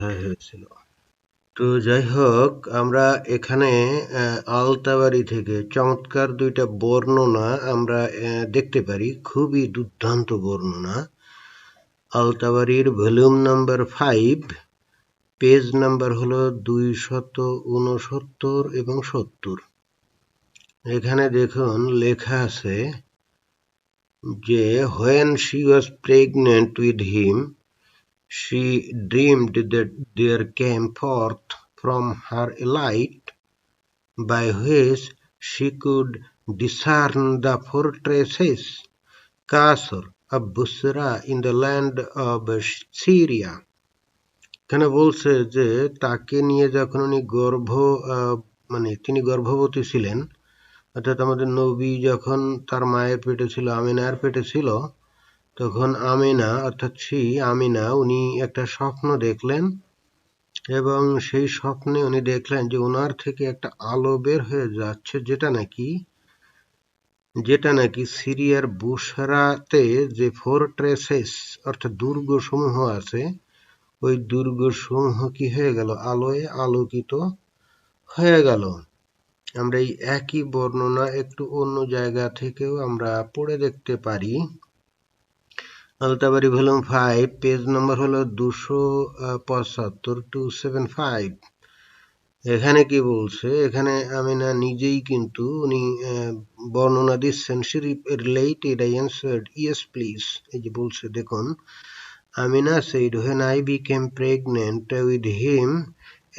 হয়েছিল। তো যাই হোক, আমরা এখানে আলতাবাড়ি থেকে চমৎকার দুইটা বর্ণনা আমরা দেখতে পারি, খুবই দুর্দান্ত বর্ণনা। আলতাবাড়ির ভলিউম নাম্বার 5, পেজ নাম্বার হলো 269 এবং 70। এখানে দেখুন লেখা আছে যে when she was pregnant with him, she dreamed that there came forth from her a light by which she could discern the fortresses Qasr of Busra in the land of Syria. এখানে বলছে যে তাকে নিয়ে যখন উনি তিনি গর্ভবতী ছিলেন, অর্থাৎ আমাদের নবী যখন তার মায়ের পেটে ছিল, আমিনার পেটে ছিল, তখন আমিনা উনি একটা স্বপ্ন দেখলেন এবং সেই স্বপ্নে উনি দেখলেন যে ওনার থেকে একটা আলো বের হয়ে যাচ্ছে, যেটা নাকি সিরিয়ার বুশরাতে যে ফোর্ট্রেসেস অর্থাৎ দুর্গসমূহ আছে, ওই দুর্গসমূহ কি হয়ে গেল, আলোয় আলোকিত হয়ে গেল। আমরা এই একই বর্ণনা একটু অন্য জায়গা থেকেও আমরা পড়ে দেখতে পারি। আলতাবাড়ি ভলিউম 5, পেজ নম্বর হলো 275-275। এখানে কি বলছে, এখানে আমিনা নিজেই কিন্তু উনি বর্ণনা দিচ্ছেন। she related, I answered, yes please। এই যে বলছে দেখুন, Amina said, when I became pregnant with him,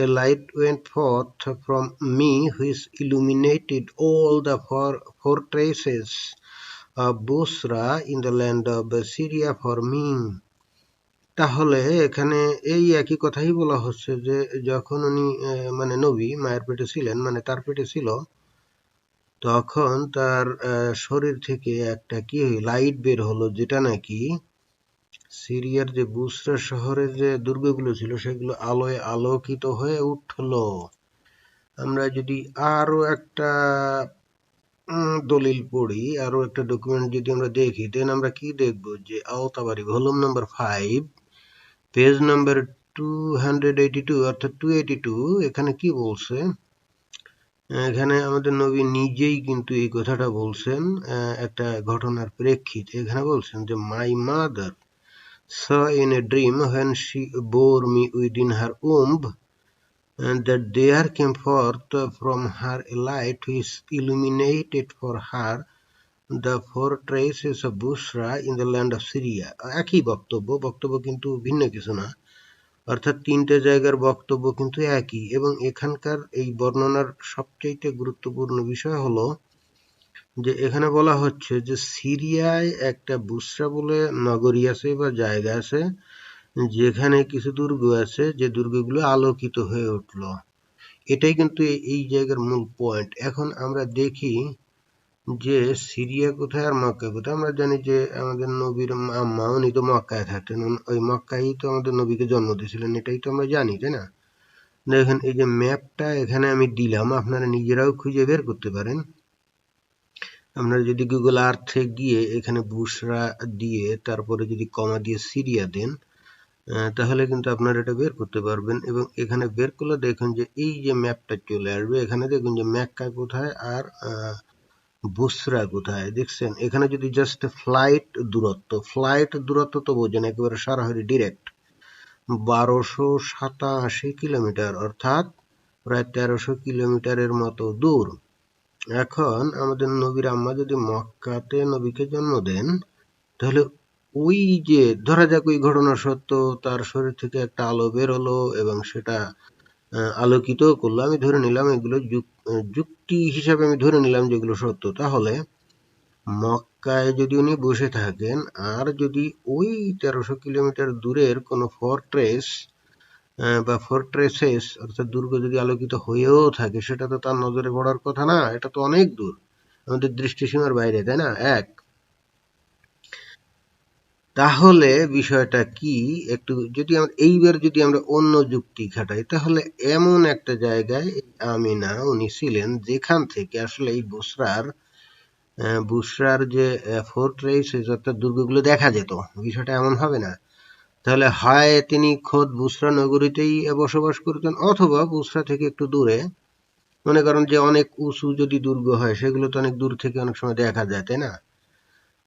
a light went forth from me which illuminated all the fortresses of Busra in the land of Syria for me। তাহলে এখানে এই একই কথাই বলা হচ্ছে যে যখন উনি নবী মায়ের পেটে ছিলেন, তার পেটে ছিল, তখন তার শরীর থেকে একটা কি লাইট বের হলো, যেটা নাকি সিরিয়ার যে বুসরা শহরের যে দুর্গগুলো ছিল সেগুলো আলোয় আলোকিত হয়ে উঠল। আমরা যদি আরো একটা দলিল পড়ি, আরো একটা ডকুমেন্ট যদি আমরা দেখি, দেন আমরা কি দেখব যে আলতাবাড়ি ভলিউম নাম্বার 5, পেজ নাম্বার 282 অর্থাৎ 282। এখানে কি বলছে, এখানে আমাদের নবী নিজেই কিন্তু এই কথাটা বলছেন একটা ঘটনার প্রেক্ষিতে। এখানে বলছেন যে my mother saw in a dream when she bore me within her womb, and that there came forth from her a light which illuminated for her the fortresses of Busra in the land of Syria। একই বক্তব্য কিন্তু ভিন্ন কিছু না, অর্থাৎ তিনটে জায়গার বক্তব্য কিন্তু একই। এবং এখানকার এই বর্ণনার সবচেয়ে গুরুত্বপূর্ণ বিষয় হলো যে এখানে বলা হচ্ছে যে সিরিয়ায় একটা বুসরা বলে নগরী আছে বা জায়গা আছে, যেখানে কিছু দুর্গ আছে, যে দুর্গগুলো আলোকিত হয়ে উঠল। এটাই কিন্তু এই জায়গার মূল পয়েন্ট। এখন আমরা দেখি যে সিরিয়া কোথায় আর মক্কা কোথায়। আমরা জানি যে আমাদের নবীর আম্মা উনি তো মক্কায় থাকতেন, ওই মক্কায় তো আমাদের নবীকে জন্ম দিয়েছিলেন, এটাই তো আমরা জানি, তাই না? দেখেন এই যে ম্যাপটা এখানে আমি দিলাম, আপনারা নিজেরাও খুঁজে বের করতে পারেন। আপনারা যদি গুগল আর্থে গিয়ে এখানে বুশরা দিয়ে তারপরে যদি কমা দিয়ে সিরিয়া দেন, তাহলে কিন্তু আপনারা এটা বের করতে পারবেন। এবং এখানে বের করলে দেখুন যে এই যে ম্যাপটা চলে আসবে, এখানে দেখুন যে মক্কা কোথায় আর বুসরা কোথায়। দেখছেন এখানে যদি জাস্ট ফ্লাইট দূরত্ব তো বোঝেন, একেবারে সরাসরি ডিরেক্ট 1287 কিলোমিটার, অর্থাৎ প্রায় 1300 কিলোমিটারের মতো দূর। এখন আমাদের নবীর আম্মা যদি মক্কাতে নবীকে জন্ম দেন, তাহলে ওই যে ধরা যাক ওই ঘটনা সত্য, তার শরীর থেকে একটা আলো বের হলো এবং সেটা আলোকিত করলো, আমি ধরে নিলাম এগুলো যুক্তি হিসাবে আমি ধরে নিলাম যেগুলো সত্য। তাহলে মক্কায় যদি উনি বসে থাকেন আর যদি ওই 1300 কিলোমিটার দূরের কোনো ফোর্ট্রেস বা ফোর্ট্রেসেস অর্থাৎ দুর্গ যদি আলোকিত হয়েও থাকে, সেটা তো তার নজরে পড়ার কথা না, এটা তো অনেক দূর, আমাদের দৃষ্টিসীমার বাইরে, তাই না? তাহলে বিষয়টা কি, একটু যদি এইবার যদি আমরা অন্য যুক্তি খাটাই, তাহলে এমন একটা জায়গায় আমিনা উনি ছিলেন যেখান থেকে আসলে এই বুসরার যে ফোর্ট্রেসেস অর্থাৎ দুর্গগুলো দেখা যেত। বিষয়টা এমন হবে না? তাহলে হয় তিনি খোদ বুসরা নগরীতেই বসবাস করতেন, অথবা বুসরা থেকে একটু দূরে। মনে করেন যে অনেক উঁচু যদি দুর্গ হয়, সেগুলো তো অনেক দূর থেকে অনেক সময় দেখা যায়, তাই না?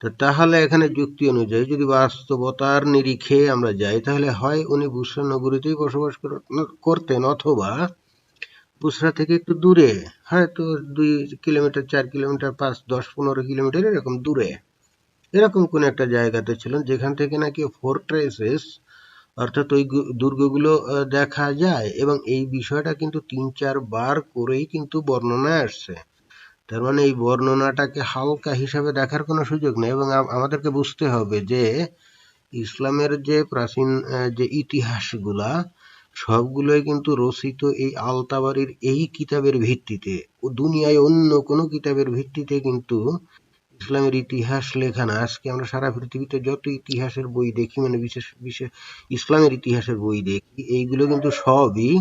তো তাহলে এখানে যুক্তি অনুযায়ী যদি বাস্তবতার নিরিখে আমরা যাই, তাহলে হয় উনি বুসরা নগরীতেই বসবাস করতেন, অথবা বুসরা থেকে একটু দূরে, হয়তো 2 কিলোমিটার, 4 কিলোমিটার, 5, 10, 15 কিলোমিটার এরকম দূরে, এরকম কোন একটা জায়গাতে ছিলেন যেখান থেকে নাকি ফোর্ট্রেসেস অর্থাৎ ওই দুর্গগুলো দেখা যায়। এবং এই বিষয়টা কিন্তু 3-4 বার করেই কিন্তু বর্ণনায় আসছে। তার মানে এই বর্ণনাটাকে হালকা হিসাবে দেখার কোনো সুযোগ নেই। এবং আমাদেরকে বুঝতে হবে যে ইসলামের যে প্রাচীন যে ইতিহাসগুলা, সবগুলোই কিন্তু রচিত এই আল-তাবারির এই কিতাবের ভিত্তিতে। দুনিয়ায় অন্য কোনো কিতাবের ভিত্তিতে কিন্তু ইসলামের ইতিহাস লেখা না। আজকে আমরা সারা পৃথিবীতে যত ইতিহাসের বই দেখি, মানে বিশেষ বিশেষ ইসলামের ইতিহাসের বই দেখি, এইগুলো কিন্তু সবই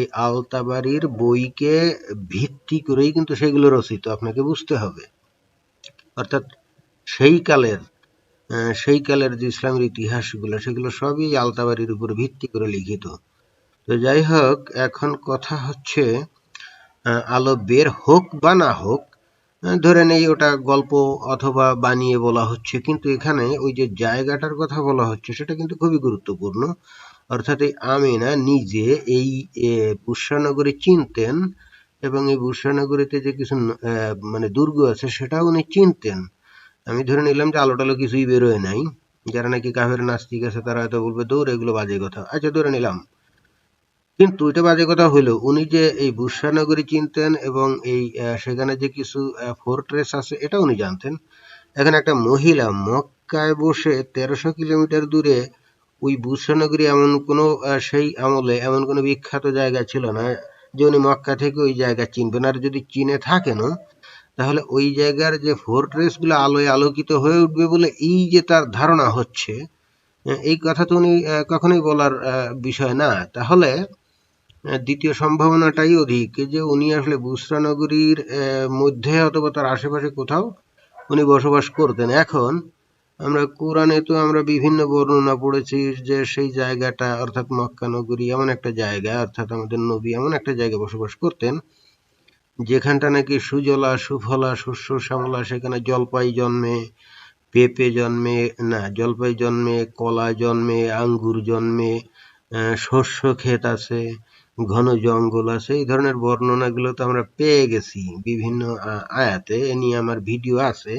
এই আল-তাবারির বইকে ভিত্তি করেই কিন্তু সেগুলো রচিত, আপনাকে বুঝতে হবে। অর্থাৎ সেই কালের সেই কালের যে ইসলামের ইতিহাসগুলো, সেগুলো সবই আল-তাবারির উপর ভিত্তি করে লিখিত। তো যাই হোক, এখন কথা হচ্ছে আলো বের হোক বা না হোক, ধরে নেই ওটা গল্প অথবা বানিয়ে বলা হচ্ছে, কিন্তু এখানে ওই যে জায়গাটার কথা বলা হচ্ছে সেটা কিন্তু খুবই গুরুত্বপূর্ণ। অর্থাৎ এই আমিনা নিজে এই বুসরা নগরী চিনতেন, এবং এই বুসরা নগরীতে যে কিছু মানে দুর্গ আছে সেটাও উনি চিনতেন। আমি ধরে নিলাম যে আলো টালো কিছুই বেরোয় নাই, যারা নাকি কাফের নাস্তিক আছে তারা হয়তো বলবে দৌড় এগুলো বাজে কথা, আচ্ছা ধরে নিলাম। কিন্তু এটা বাজে কথা হইলো, উনি যে এই বুসরা নগরী চিনতেন এবং এই সেখানে যে কিছু ফোর্ট্রেস আছে এটা উনি জানতেন। এখন একটা মহিলা মক্কায় বসে 1300 কিলোমিটার দূরে ওই বুসরা নগরী, এমন কোনো সেই আমলে এমন কোনো বিখ্যাত জায়গা ছিল না যে উনি মক্কা থেকে ওই জায়গা চিনবেন। আর যদি চিনে থাকেনও, তাহলে ওই জায়গার যে ফোর্ট্রেস গুলো আলোয় আলোকিত হয়ে উঠবে বলে এই যে তার ধারণা হচ্ছে, এই কথা তো উনি কখনোই বলার বিষয় না। তাহলে দ্বিতীয় সম্ভাবনাটাই অধিক যে উনি আসলে বুসরা নগরীর মধ্যে অথবা তার আশেপাশে কোথাও উনি বসবাস করতেন। এখন আমরা কোরআনে তো আমরা বিভিন্ন বর্ণনা পড়েছি যে সেই জায়গাটা অর্থাৎ মক্কা নগরী এমন একটা জায়গা, অর্থাৎ আমাদের নবী এমন একটা জায়গায় বসবাস করতেন যেখানটা নাকি সুজলা সুফলা শস্য শ্যামলা, সেখানে জলপাই জন্মে, পেঁপে জন্মে, না জলপাই জন্মে, কলা জন্মে, আঙ্গুর জন্মে, শস্য ক্ষেত আছে, ঘন জঙ্গল আছে। এই ধরনের বর্ণনাগুলো তো আমরা পেয়ে গেছি বিভিন্ন আয়াতে। এ নিয়ে আমার ভিডিও আছে,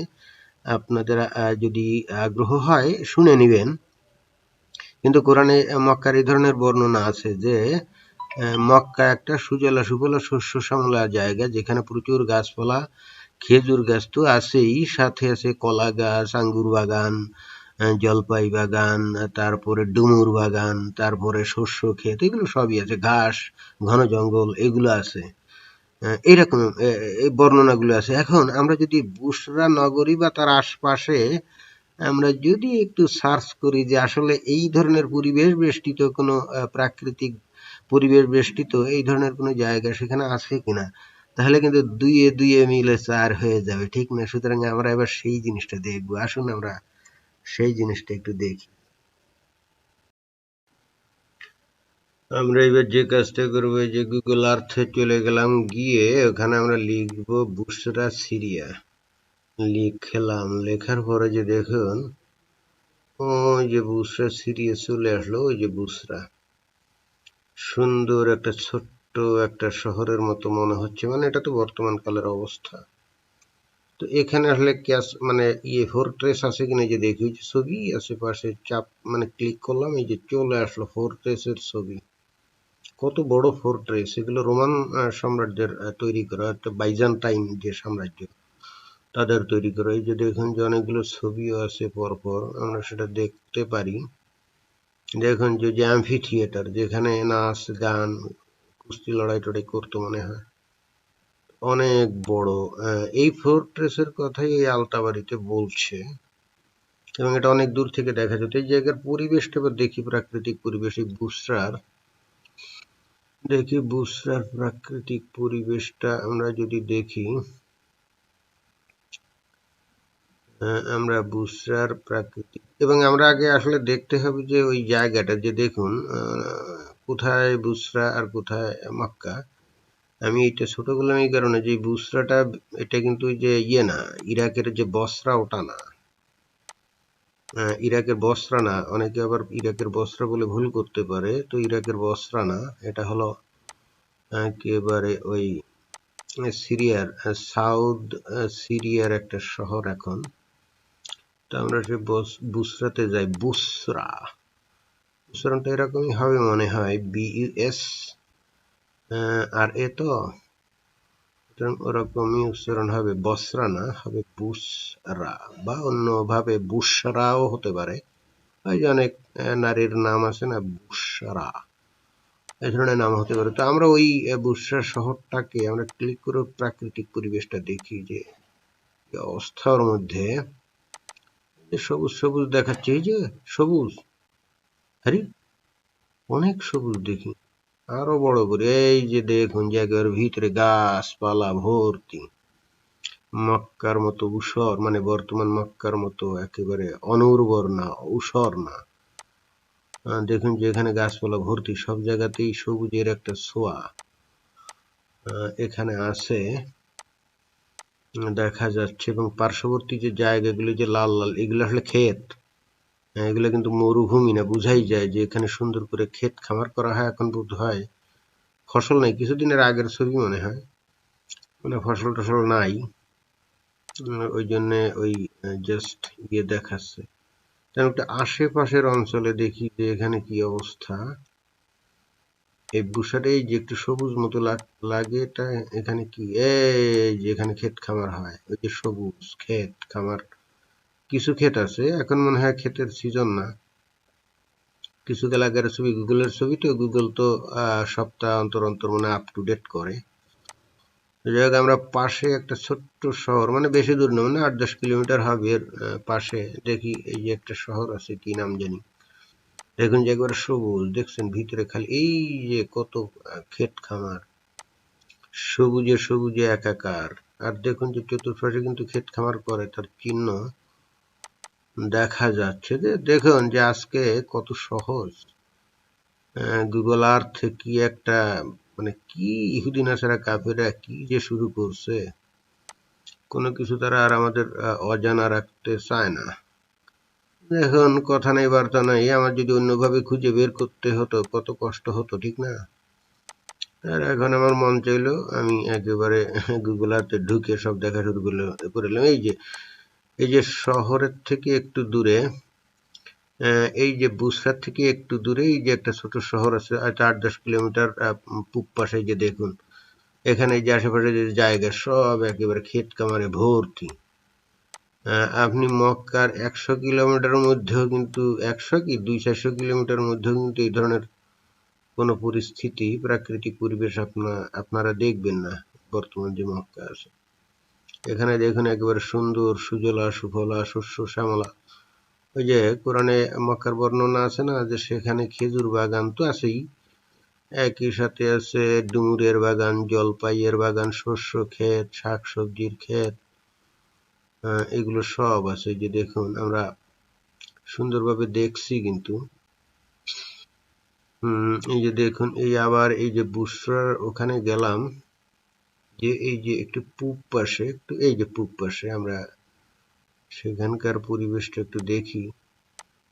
আপনাদের যদি আগ্রহ হয় শুনে নিবেন। কিন্তু কোরআনে মক্কার এই ধরনের বর্ণনা আছে যে মক্কা একটা সুজলা সুফলা শস্য শ্যামলা জায়গা, যেখানে প্রচুর গাছপালা, খেজুর গাছ তো আছেই, সাথে আছে কলা গাছ, আঙ্গুর বাগান, জলপাই বাগান, তারপরে ডুমুর বাগান, তারপরে শস্য ক্ষেত, এগুলো সবই আছে, ঘাস, ঘন জঙ্গল এগুলো আছে। এইরকম এই বর্ণনাগুলো আছে। এখন আমরা যদি বুসরা নগরী বা তার আশপাশে আমরা যদি একটু সার্চ করি যে আসলে এই ধরনের পরিবেশ বেষ্টিত কোনো প্রাকৃতিক পরিবেশ বেষ্টিত এই ধরনের কোনো জায়গা সেখানে আছে কিনা, তাহলে কিন্তু 2 এ 2 মিলে 4 হয়ে যাবে, ঠিক না? সুতরাং আমরা এবার সেই জিনিসটা দেখবো। আসুন আমরা সেই জিনিসটা একটু দেখি। আমরা এবার যে কাজটা করবো, যে গুগল আর্থে চলে গেলাম, গিয়ে ওখানে আমরা লিখবো বুসরা সিরিয়া, লিখলাম। লেখার পরে যে দেখুন ওই যে বুসরা সিরিয়া চলে আসলো, ওই যে বুসরা, সুন্দর একটা ছোট্ট একটা শহরের মতো মনে হচ্ছে, মানে এটা তো বর্তমান কালের অবস্থা। তো এখানে আসলে ক্যাশ মানে ফোর্ট্রেস আছে কিনা যে দেখি, যে ছবি আশেপাশে চাপ মানে ক্লিক করলাম, এই যে চলে আসলো ফোর্ট্রেসের ছবি। কত বড় ফোর্ট্রেস! এগুলো রোমান সাম্রাজ্যের তৈরি করা, একটা বাইজান্টাইন যে সাম্রাজ্য তাদের তৈরি করা। এই যে দেখুন যে অনেকগুলো ছবিও আছে পরপর, আমরা সেটা দেখতে পারি। দেখুন যে অ্যাম্ফি থিয়েটার, যেখানে নাচ গান কুস্তি লড়াই টড়াই করতো মনে হয়, অনেক বড়। এই ফোর্ট্রেসের কথাই এই আলতাবাড়িতে বলছে, এবং এটা অনেক দূর থেকে দেখা যেত। এই জায়গার পরিবেশটা এবার দেখি, প্রাকৃতিক পরিবেশ এই বুসরার, দেখি বুসরার প্রাকৃতিক পরিবেশটা আমরা যদি দেখি, আমরা বুসরার প্রাকৃতিক এবং আমরা আগে আসলে দেখতে হবে যে ওই জায়গাটা যে দেখুন কোথায় বুসরা আর কোথায় মক্কা। আমি এটা ছোট করলাম এই কারণে যে বুসরাটা এটা কিন্তু যে না ইরাকের যে বসরা ওটা না, ইরাকের বসরা না, অনেকে আবার ইরাকের বসরা বলে ভুল করতে পারে, তো ইরাকের বসরা না, এটা হলো একেবারে ওই সিরিয়ার সাউথ সিরিয়ার একটা শহর এখন। তো আমরা সে বুসরাতে যাই। বুসরা উচ্চারণটা এরকমই হবে মনে হয়, BUS আর এ তো ওরকমই উচ্চারণ হবে, বসরা না, হবে বুসরা বা অন্যভাবে বুসরাও হতে পারে। ওই যে অনেক নারীর নাম আছে না বুসরা, এই ধরনের নাম হতে পারে। তো আমরা ওই বুসরা শহরটাকে আমরা ক্লিক করে প্রাকৃতিক পরিবেশটা দেখি যে অবস্থার মধ্যে সবুজ সবুজ দেখাচ্ছে, এই যে সবুজ, আরে অনেক সবুজ দেখি, আরো বড় করে এই যে দেখুন জায়গার ভিতরে গাছপালা ভর্তি, মক্কার মতো ঊষর, মানে বর্তমান মক্কার মতো একেবারে অনুর্বর না, ঊষর না। দেখুন যে এখানে গাছপালা ভর্তি, সব জায়গাতেই সবুজের একটা ছোঁয়া এখানে আছে দেখা যাচ্ছে। এবং পার্শ্ববর্তী যে জায়গাগুলো যে লাল লাল, এগুলো আসলে ক্ষেত, এগুলো কিন্তু মরুভূমি না, বুঝাই যায় যে এখানে সুন্দর করে ক্ষেত খামার করা হয়। এখন বোধ হয় ফসল নাই, কিছুদিনের আগের ছবি মনে হয়, মানে ফসল টসল নাই, ওই জন্য ওই জাস্ট গিয়ে দেখাচ্ছে। তেমন একটা আশেপাশের অঞ্চলে দেখি যে এখানে কি অবস্থা। এই বুসারে যে একটু সবুজ মতো লাগে, এটা এখানে কি, এই যে এখানে ক্ষেত খামার হয়, ওই যে সবুজ ক্ষেত খামার, কিছু ক্ষেত আছে, এখন মনে হয় ক্ষেতের সিজন না। কিছু এলাকার ছবি, গুগলের ছবি, তো গুগল তো সপ্তাহ অন্তর অন্তর মানে আপ টু ডেট করে। যাই হোক, আমরা পাশে একটা ছোট্ট শহর, মানে বেশি দূর না, মানে 8-10 কিলোমিটার হবে এর পাশে দেখি এই যে একটা শহর আছে, কি নাম জানি। দেখুন যে একবার সবুজ, দেখছেন ভিতরে খালি এই যে কত ক্ষেত খামার, সবুজে সবুজে একাকার। আর দেখুন যে চতুর্পাশে কিন্তু ক্ষেত খামার করে তার চিহ্ন দেখা যাচ্ছে। যে দেখুন যে আজকে কত সহজ গুগল আর্থ কি একটা, মানে কি ইহুদি নাসারা কাফেরা কি যে শুরু করছে, কোনো কিছু তারা আর আমাদের অজানা রাখতে চায় না। এখন কথা নেই বার্তা নাই, আমার যদি অন্যভাবে খুঁজে বের করতে হতো কত কষ্ট হতো, ঠিক না? আর এখন আমার মন চাইলো আমি একেবারে গুগল আর্থে ঢুকে সব দেখা শুরু করলাম। এই যে শহরের থেকে একটু দূরে, এই যে বুসরাত থেকে একটু দূরে এই যে একটা ছোট শহর আছে, 8-10 কিলোমিটার পূব পাশে, যে দেখুন এখানে যে আশেপাশে যে জায়গা সব একেবারে ক্ষেত খামারে ভর্তি। আপনি মক্কার 100 কিলোমিটারের মধ্যেও কিন্তু, 100 কি 200-400 কিলোমিটার মধ্যেও কিন্তু এই ধরনের কোনো পরিস্থিতি, প্রাকৃতিক পরিবেশ আপনারা দেখবেন না বর্তমান যে মক্কা আছে। এখানে দেখুন একেবারে সুন্দর সুজলা সুফলা শস্য শ্যামলা। ওই যে কোরআনে মক্কার বর্ণনা আছে না, যে সেখানে খেজুর বাগান তো আছেই, একই সাথে আছে ডুমুরের বাগান, জলপাইয়ের বাগান, শস্য ক্ষেত, শাকসবজির ক্ষেত, এগুলো সব আছে। যে দেখুন আমরা সুন্দরভাবে দেখছি কিন্তু। এই যে দেখুন, এই আবার এই যে বুসরার ওখানে গেলাম, যে এই যে একটু পূব পাশে, একটু এই যে পূব পাশে আমরা সেখানকার পরিবেশটা একটু দেখি,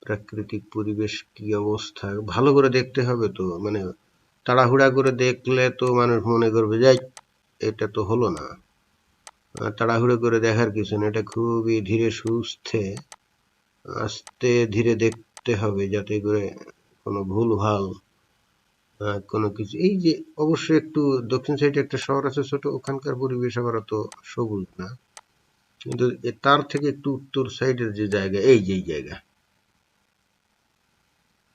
প্রাকৃতিক পরিবেশ কি অবস্থা। ভালো করে দেখতে হবে তো, মানে তাড়াহুড়া করে দেখলে তো মানুষ মনে করবে যে এটা তো হলো না। তাড়াহুড়ো করে দেখার কিছু না, এটা খুবই ধীরে সুস্থে আস্তে ধীরে দেখতে হবে, যাতে করে কোনো ভুল ভাল কোনো কিছু। এই যে অবশ্যই একটু দক্ষিণ সাইডে একটা শহর আছে ছোট, ওখানকার পরিবেশ আবার অত সবুজ না, কিন্তু তার থেকে একটু উত্তর সাইডের যে জায়গা, এই যে জায়গা,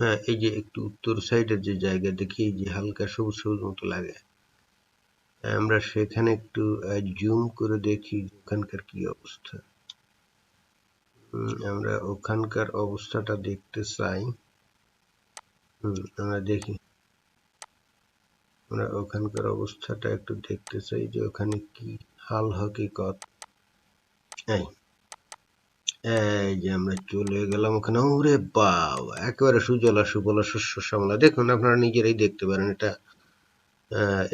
হ্যাঁ এই যে একটু উত্তর সাইডের যে জায়গা দেখি, এই যে হালকা সবুজ সবুজ মতো লাগে, আমরা সেখানে একটু জুম করে দেখি ওখানকার কি অবস্থা। আমরা ওখানকার অবস্থাটা দেখতে চাই। আমরা দেখি, আমরা ওখানকার অবস্থাটা একটু দেখতে চাই যে ওখানে কি হাল হকিকত। এই এই যে আমরা চলে গেলাম ওখানে। ওরে বাবা, একেবারে সুজলা সুফলা শস্য শ্যামলা। দেখুন, আপনারা নিজেরাই দেখতে পারেন।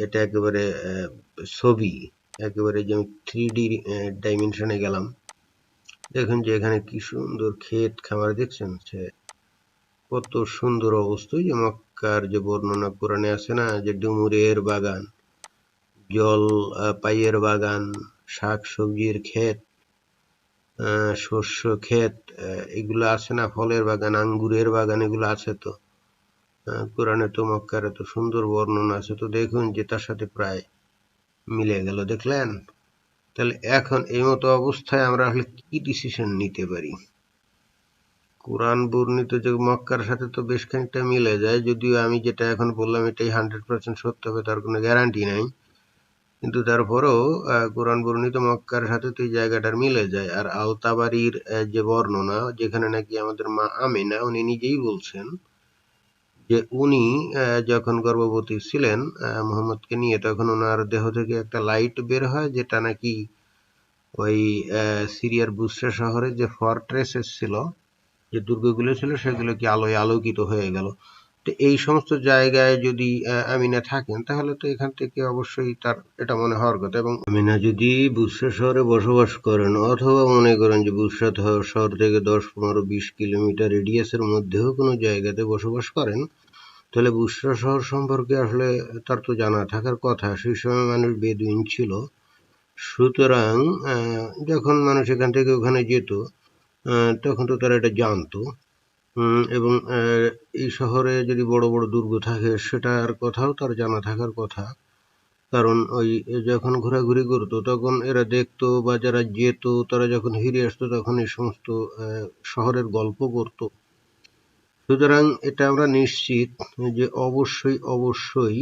এটা একেবারে ছবি, একেবারে যে আমি 3D ডাইমেনশনে গেলাম। দেখুন যে এখানে কি সুন্দর ক্ষেত খামার, দেখছেন সে কত সুন্দর অবস্থা। যে মক্কার যে বর্ণনা কোরআনে আছে না, যে ডুমুরের বাগান, জল পাইয়ের বাগান, শাক সবজির ক্ষেত, শস্য ক্ষেত, এগুলো আছে না, ফলের বাগান, আঙ্গুরের বাগান, এগুলো আছে তো কোরআনে। তো মক্কার এত সুন্দর বর্ণনা আছে, তো দেখুন যে তার সাথে প্রায় মিলে গেল, দেখলেন? তাহলে এখন এই মতো অবস্থায় আমরা আসলে কি ডিসিশন নিতে পারি? কোরআন বর্ণিত যে মক্কার সাথে তো বেশ খানিকটা মিলে যায়, যদিও আমি যেটা এখন বললাম এটাই 100% সত্য হবে তার কোনো গ্যারান্টি নাই, কিন্তু তারপরেও কোরআন বর্ণিত মক্কার সাথে তো এই জায়গাটার মিলে যায়। আর আল তাবারির যে বর্ণনা, যেখানে নাকি আমাদের মা আমিনা উনি নিজেই বলছেন যে উনি যখন গর্ভবতী ছিলেন মুহাম্মদকে নিয়ে, তখন ওনার দেহ থেকে একটা লাইট বের হয়, যেটা নাকি ওই সিরিয়ার বুসরা শহরে যে ফর্ট্রেসেস ছিল, যে দুর্গগুলো ছিল, সেগুলো কি আলোয় আলোকিত হয়ে গেল। তো এই সমস্ত জায়গায় যদি আমিনা থাকেন, তাহলে তো এখান থেকে অবশ্যই তার এটা মনে হওয়ার কথা। এবং আমিনা যদি বুসরা শহরে বসবাস করেন, অথবা মনে করেন যে বুসরা শহর থেকে 10, 15, 20 কিলোমিটার রেডিয়াসের মধ্যেও কোনো জায়গাতে বসবাস করেন, তাহলে বুসরা শহর সম্পর্কে আসলে তার তো জানা থাকার কথা। সেই সময় মানুষ বেদুইন ছিল, সুতরাং যখন মানুষ এখান থেকে ওখানে যেত, তখন তো তারা এটা জানতো। এবং এই শহরে যদি বড় বড় দুর্গ থাকে, সেটার কথাও তার জানা থাকার কথা। কারণ ওই যখন ঘোরাঘুরি করতো, তখন এরা দেখতো, বা যারা যেত তারা যখন ফিরে আসতো, তখন এই সমস্ত শহরের গল্প করতো। সুতরাং এটা আমরা নিশ্চিত যে অবশ্যই অবশ্যই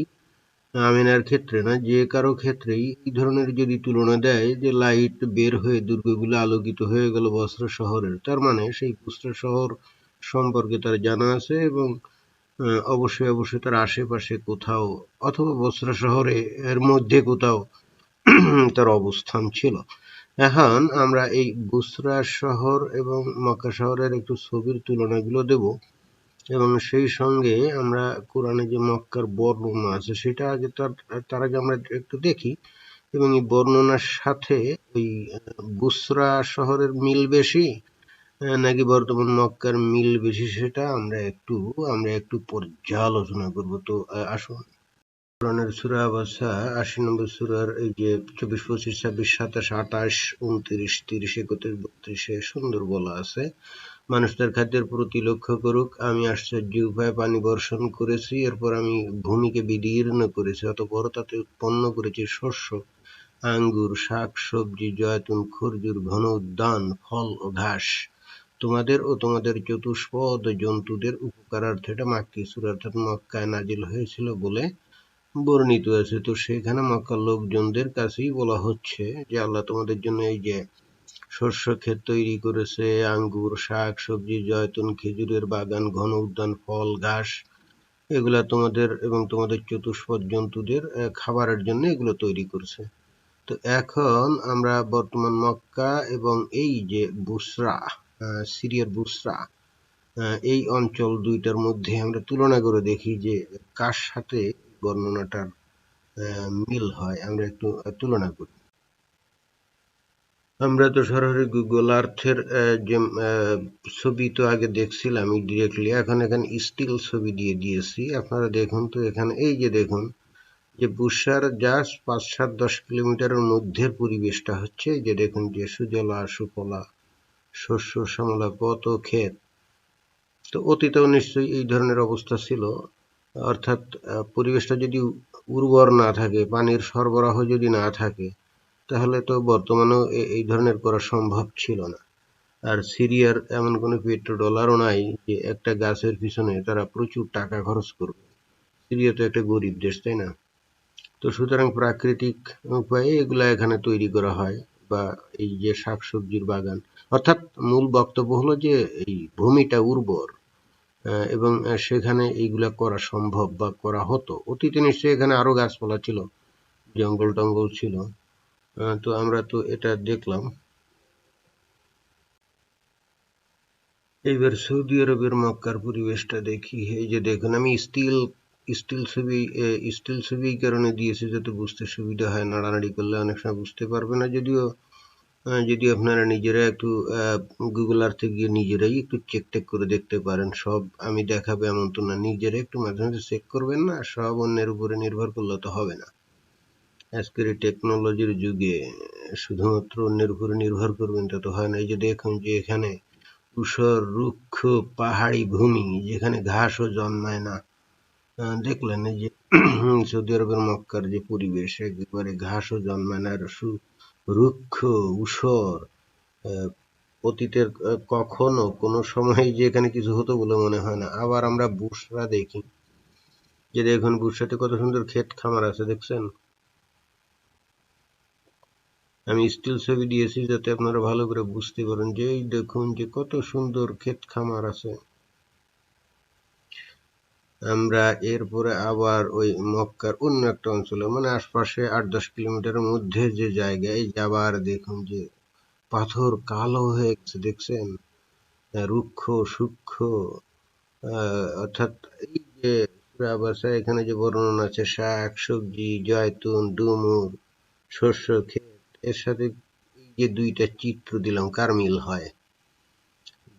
আমিনার ক্ষেত্রে না, যে কারো ক্ষেত্রেই এই ধরনের যদি তুলনা দেয় যে লাইট বের হয়ে দুর্গগুলো আলোকিত হয়ে গেল বসরা শহরের, তার মানে সেই বসরা শহর সম্পর্কে তার জানা আছে, এবং অবশ্যই অবশ্যই তার আশেপাশে কোথাও, অথবা বসরা শহরে এর মধ্যে কোথাও তার অবস্থান ছিল। এখন আমরা এই বুসরা শহর এবং মক্কা শহরের একটু ছবির তুলনাগুলো দেব, এবং সেই সঙ্গে আমরা কোরআনে যে মক্কার বর্ণনা আছে সেটা আগে তার আগে আমরা একটু দেখি, এবং এই বর্ণনার সাথে ওই বুসরা শহরের মিল বেশি নাকি বর্তমান মক্কার মিল বেশি, সেটা আমরা একটু পর্যালোচনা করব। তো আসুন, কোরআনের সূরা আবাসা ৮০ নম্বর সূরার এই যে ২৪, ২৫, ২৬, ২৭, ২৮, ২৯, ৩০, ৩১, ৩২-এ সুন্দর বলা আছে, মানুষ তার খাদ্যের প্রতি লক্ষ্য করুক। আমি আশ্চর্য উপায়ে পানি বর্ষণ করেছি, এরপর আমি ভূমিকে বিদীর্ণ করেছি, অতঃপর তাতে উৎপন্ন করেছি শস্য, আঙ্গুর, শাক সবজি, জয়তুন, খরজুর, ঘন উদ্যান, ফল ও ঘাস, তোমাদের ও তোমাদের চতুষ্পদ জন্তুদের উপকারার্থে। এটা মাক্কি সূরা, অর্থাৎ মক্কায় নাজিল হয়েছিল বলে বর্ণিত আছে। তো সেখানে মক্কার লোকজনদের কাছেই বলা হচ্ছে যে আল্লাহ তোমাদের জন্য এই যে শস্য ক্ষেত তৈরি করেছে, আঙ্গুর, শাক সবজি, জয়তুন, খেজুরের বাগান, ঘন উদ্যান, ফল, ঘাস, এগুলা তোমাদের এবং তোমাদের চতুষ্পদ জন্তুদের খাবারের জন্য এগুলো তৈরি করছে। তো এখন আমরা বর্তমান মক্কা এবং এই যে বুসরা, সিরিয়ার বুসরা, এই অঞ্চল দুইটার মধ্যে আমরা তুলনা করে দেখি যে কার সাথে বর্ণনাটার মিল হয়। আমরা একটু তুলনা করি। আমরা তো সরাসরি গুগল আর্থের যে ছবি তো আগে দেখছিলাম ডিরেক্টলি, এখন এখানে স্টিল ছবি দিয়ে দিয়েছি। আপনারা দেখুন তো, এখানে এই যে দেখুন যে বুসার জাস্ট ৫, ৭, ১০ কিলোমিটারের মধ্যের পরিবেশটা হচ্ছে, যে দেখুন যে সুজলা সুফলা শস্য শ্যামলা কত ক্ষেত। তো অতীতেও নিশ্চয়ই এই ধরনের অবস্থা ছিল, অর্থাৎ পরিবেশটা যদি উর্বর না থাকে, পানির সরবরাহ যদি না থাকে, তাহলে তো বর্তমানেও এই ধরনের করা সম্ভব ছিল না। আর সিরিয়ার এমন কোনো পেট্রোডলারও নাই যে একটা গাছের পিছনে তারা প্রচুর টাকা খরচ করবে। সিরিয়া তো একটা গরিব দেশ, তাই না? তো সুতরাং প্রাকৃতিক উপায়ে এগুলা এখানে তৈরি করা হয়, বা এই যে শাকসবজির বাগান, অর্থাৎ মূল বক্তব্য হলো যে এই ভূমিটা উর্বর, এবং সেখানে এইগুলা করা সম্ভব বা করা হতো। অতীতে নিশ্চয়ই এখানে আরো গাছপালা ছিল, জঙ্গল টঙ্গল ছিল। তো আমরা তো এটা দেখলাম। এইবার সৌদি আরবের মক্কার পরিবেশটা দেখি। এই যে দেখুন, আমি স্টিল ছবি এই কারণে দিয়েছি যাতে বুঝতে সুবিধা হয়, নাড়ানাড়ি করলে অনেক সময় বুঝতে পারবে না। যদিও যদি আপনারা নিজেরা একটু গুগল আর্থে গিয়ে নিজেরাই একটু চেক টেক করে দেখতে পারেন, সব আমি দেখাবো এমন তো না, নিজেরা একটু মাঝে মাঝে চেক করবেন না, সব অন্যের উপরে নির্ভর করলে তো হবে না। আজকের এই টেকনোলজির যুগে শুধুমাত্র অন্যের উপরে নির্ভর করবেন তা তো হয় না। এই যে দেখুন যে এখানে ধূসর রুক্ষ পাহাড়ি ভূমি, যেখানে ঘাসও জন্মায় না। দেখলেন এই যে সৌদি আরবের মক্কার যে পরিবেশ, একেবারে ঘাসও জন্মায় না, আর রুক্ষ ঊষর। অতীতের কখনো কোনো সময় যে এখানে কিছু হতো বলে মনে হয় না। আবার আমরা বুশরা দেখি, যে দেখুন বুশরাতে কত সুন্দর ক্ষেত খামার আছে, দেখছেন? আমি স্টিল ছবি দিয়েছি যাতে আপনারা ভালো করে বুঝতে পারেন যে এই দেখুন যে কত সুন্দর ক্ষেত খামার আছে। আমরা এরপরে আবার ওই মক্কার অন্য একটা অঞ্চলে, মানে আশপাশে 8-10 কিলোমিটারের মধ্যে যে জায়গায় যাবার, দেখুন যে পাথর কালো হয়ে গেছে, দেখছেন? রুক্ষ সূক্ষ্ম, অর্থাৎ এই যে সূরা আবাসা এখানে যে বর্ণনা আছে, শাক সবজি, জয়তুন, ডুমুর, শস্য ক্ষেত, এর সাথে এই যে দুইটা চিত্র দিলাম, কার মিল হয়?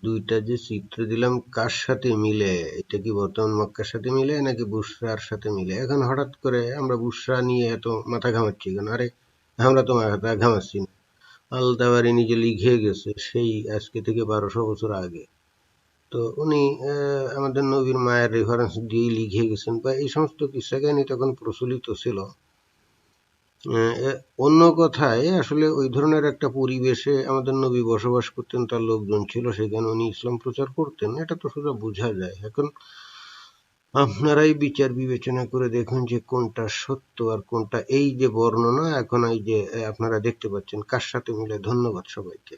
দুইটা যে চিত্র দিলাম কার সাথে মিলে? এটা কি বর্তমান মক্কার সাথে মিলে নাকি বুশরার সাথে মিলে? এখন হঠাৎ করে আমরা বুশরা নিয়ে এত মাথা ঘামাচ্ছি কেন? আরে আমরা তো মাথা ঘামাচ্ছি না, আল তাবারি নিজে লিখে গেছে সেই আজকে থেকে 1200 বছর আগে। তো উনি আমাদের নবীর মায়ের রেফারেন্স দিয়ে লিখে গেছেন, বা এই সমস্ত কিস্সা কাহিনী তখন প্রচলিত ছিল। অন্য কথায় আসলে ওই ধরনের একটা পরিবেশে আমাদের নবী বসবাস করতেন, তার লোকজন ছিল সেখানে, উনি ইসলাম প্রচার করতেন, এটা তো সোজা বোঝা যায়। এখন আপনারাই বিচার বিবেচনা করে দেখুন যে কোনটা সত্য আর কোনটা এই যে বর্ণনা এখন এই যে আপনারা দেখতে পাচ্ছেন কার সাথে মিলে। ধন্যবাদ সবাইকে।